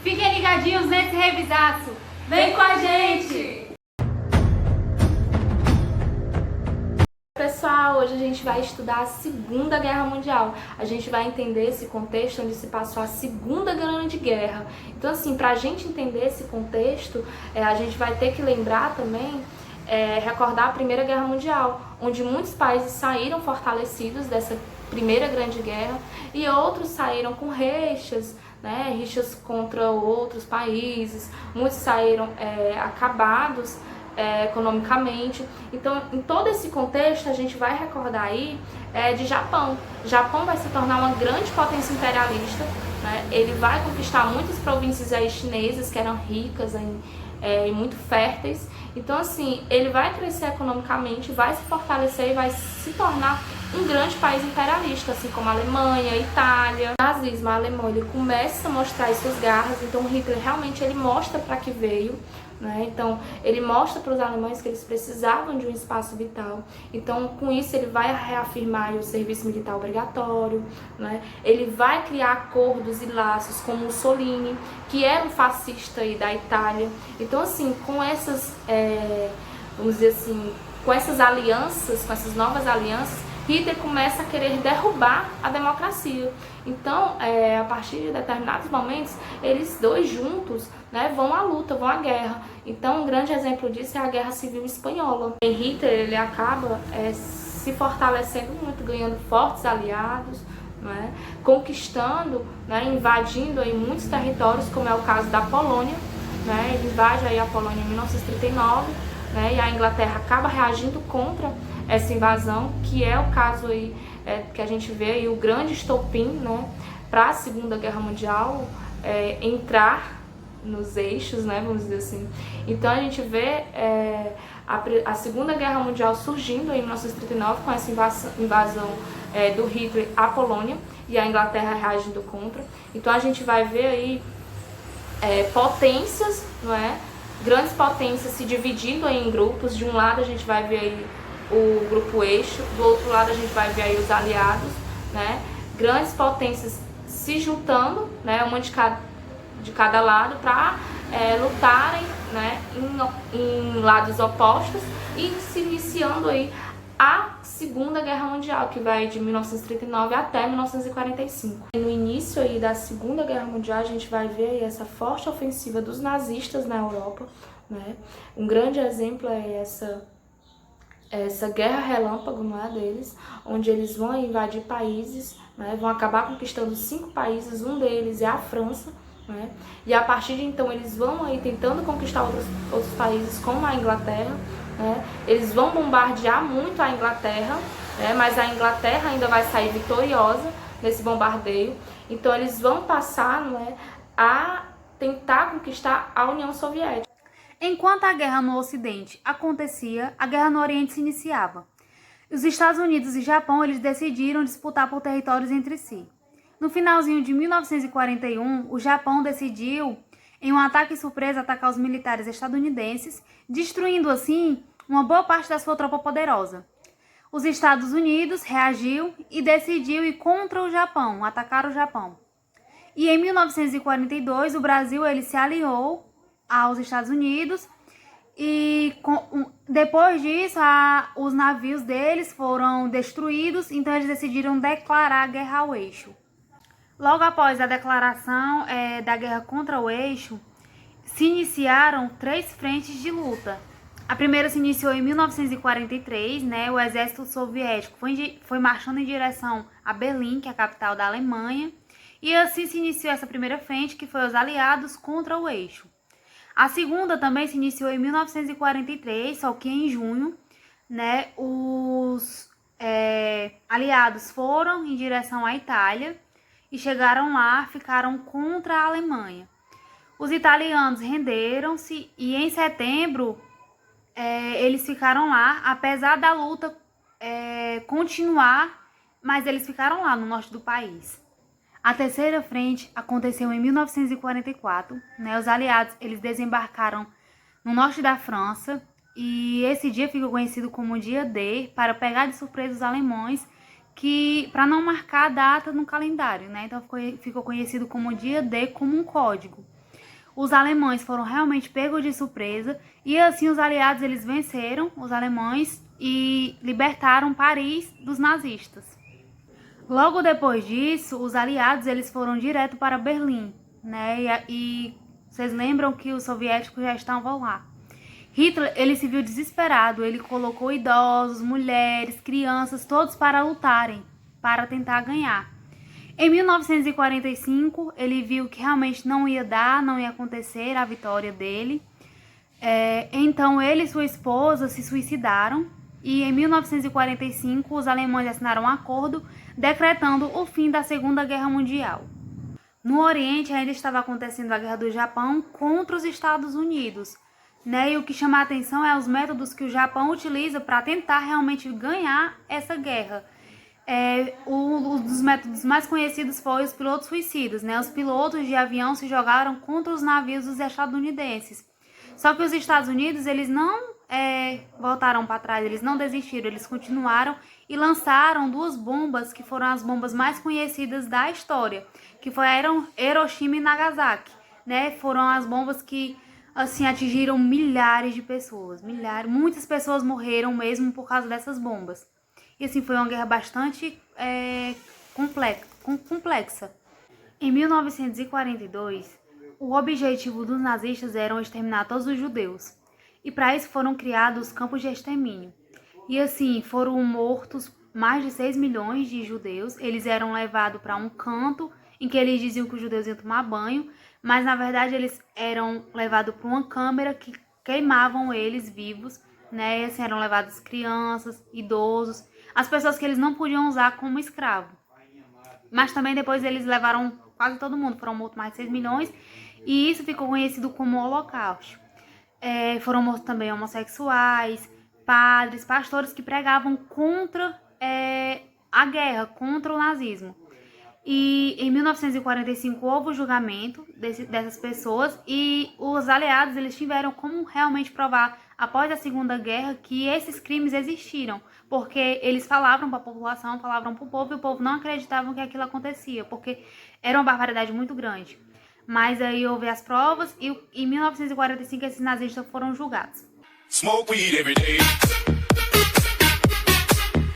Fiquem ligadinhos nesse revisaço. Vem com a gente! Pessoal, hoje a gente vai estudar a Segunda Guerra Mundial. A gente vai entender esse contexto onde se passou a Segunda Grande Guerra. Então, assim, para a gente entender esse contexto, a gente vai ter que lembrar também, recordar a Primeira Guerra Mundial, onde muitos países saíram fortalecidos dessa Primeira Grande Guerra e outros saíram com rixas, né, rixas contra outros países, muitos saíram acabados economicamente. Então, em todo esse contexto, a gente vai recordar aí de Japão. Japão vai se tornar uma grande potência imperialista, né? Ele vai conquistar muitas províncias aí chinesas que eram ricas e muito férteis. Então, assim, ele vai crescer economicamente, vai se fortalecer e vai se tornar um grande país imperialista, assim como a Alemanha, a Itália. O nazismo alemão, ele começa a mostrar as suas garras. Então, Hitler realmente ele mostra para que veio, né? Então, ele mostra para os alemães que eles precisavam de um espaço vital. Então, com isso, ele vai reafirmar o serviço militar obrigatório, né? Ele vai criar acordos e laços com Mussolini, que era um fascista aí da Itália. Então, assim, com essas, vamos dizer assim, com essas alianças, com essas novas alianças, Hitler começa a querer derrubar a democracia. Então, a partir de determinados momentos, eles dois juntos, né, vão à luta, vão à guerra. Então, um grande exemplo disso é a Guerra Civil Espanhola. E Hitler ele acaba se fortalecendo muito, ganhando fortes aliados, né, conquistando, né, invadindo aí muitos territórios, como é o caso da Polônia. Né, ele invade aí a Polônia em 1939, né, e a Inglaterra acaba reagindo contra essa invasão, que é o caso aí que a gente vê aí o grande estopim, né, para a Segunda Guerra Mundial entrar nos eixos, né, vamos dizer assim. Então a gente vê a Segunda Guerra Mundial surgindo em 1939 com essa invasão do Hitler à Polônia e a Inglaterra reagindo contra. Então a gente vai ver aí potências, não é? Grandes potências se dividindo aí em grupos. De um lado a gente vai ver aí o grupo eixo, do outro lado a gente vai ver aí os aliados, né? Grandes potências se juntando, né? Uma de cada lado para lutarem, né? Em lados opostos e se iniciando aí a Segunda Guerra Mundial, que vai de 1939 até 1945. E no início aí da Segunda Guerra Mundial a gente vai ver aí essa forte ofensiva dos nazistas na Europa, né? Um grande exemplo é essa guerra relâmpago, não é, deles, onde eles vão invadir países, né, vão acabar conquistando 5 países, um deles é a França, né, e a partir de então eles vão aí tentando conquistar outros países como a Inglaterra, né, eles vão bombardear muito a Inglaterra, né, mas a Inglaterra ainda vai sair vitoriosa nesse bombardeio. Então eles vão passar, né, a tentar conquistar a União Soviética. Enquanto a guerra no Ocidente acontecia, a guerra no Oriente se iniciava. Os Estados Unidos e Japão eles decidiram disputar por territórios entre si. No finalzinho de 1941, o Japão decidiu, em um ataque surpresa, atacar os militares estadunidenses, destruindo assim uma boa parte da sua tropa poderosa. Os Estados Unidos reagiu e decidiu ir contra o Japão, atacar o Japão. E em 1942, o Brasil ele se aliou aos Estados Unidos e depois disso os navios deles foram destruídos, então eles decidiram declarar a guerra ao eixo. Logo após a declaração da guerra contra o eixo, se iniciaram 3 frentes de luta. A primeira se iniciou em 1943, né? O exército soviético foi marchando em direção a Berlim, que é a capital da Alemanha, e assim se iniciou essa primeira frente, que foi os aliados contra o eixo. A segunda também se iniciou em 1943, só que em junho, né, os aliados foram em direção à Itália e chegaram lá, ficaram contra a Alemanha. Os italianos renderam-se e em setembro eles ficaram lá, apesar da luta continuar, mas eles ficaram lá no norte do país. A terceira frente aconteceu em 1944, né? Os aliados eles desembarcaram no norte da França e esse dia ficou conhecido como Dia D, para pegar de surpresa os alemães, para não marcar a data no calendário, né? Então ficou conhecido como Dia D como um código. os alemães foram realmente pegos de surpresa e assim os aliados eles venceram os alemães e libertaram Paris dos nazistas. Logo depois disso, os aliados eles foram direto para Berlim, né? E vocês lembram que os soviéticos já estavam lá. Hitler, ele se viu desesperado, ele colocou idosos, mulheres, crianças, todos para lutarem, para tentar ganhar. Em 1945, ele viu que realmente não ia dar, não ia acontecer a vitória dele. Então, ele e sua esposa se suicidaram. E em 1945, os alemães assinaram um acordo decretando o fim da Segunda Guerra Mundial. No Oriente, ainda estava acontecendo a Guerra do Japão contra os Estados Unidos. E o que chama a atenção é os métodos que o Japão utiliza para tentar realmente ganhar essa guerra. Um dos métodos mais conhecidos foi os pilotos suicidas. Os pilotos de avião se jogaram contra os navios dos estadunidenses. Só que os Estados Unidos, eles não voltaram para trás, eles não desistiram, eles continuaram e lançaram 2 bombas que foram as bombas mais conhecidas da história, que foram Hiroshima e Nagasaki. Foram as bombas que assim atingiram milhares de pessoas, muitas pessoas morreram mesmo por causa dessas bombas. E assim foi uma guerra bastante complexa. Em 1942, o objetivo dos nazistas era exterminar todos os judeus. E para isso foram criados campos de extermínio. E assim foram mortos mais de 6 milhões de judeus. Eles eram levados para um canto em que eles diziam que os judeus iam tomar banho, mas na verdade eles eram levados para uma câmara que queimavam eles vivos, E assim eram levadas crianças, idosos, as pessoas que eles não podiam usar como escravo. Mas também depois eles levaram quase todo mundo, foram mortos mais de 6 milhões, e isso ficou conhecido como Holocausto. Foram mortos também homossexuais, padres, pastores que pregavam contra a guerra, contra o nazismo. E em 1945 houve o julgamento dessas pessoas e os aliados eles tiveram como realmente provar após a Segunda Guerra que esses crimes existiram, porque eles falavam para a população, falavam para o povo e o povo não acreditava que aquilo acontecia, porque era uma barbaridade muito grande. Mas aí houve as provas e em 1945 esses nazistas foram julgados. Smoke weed every day.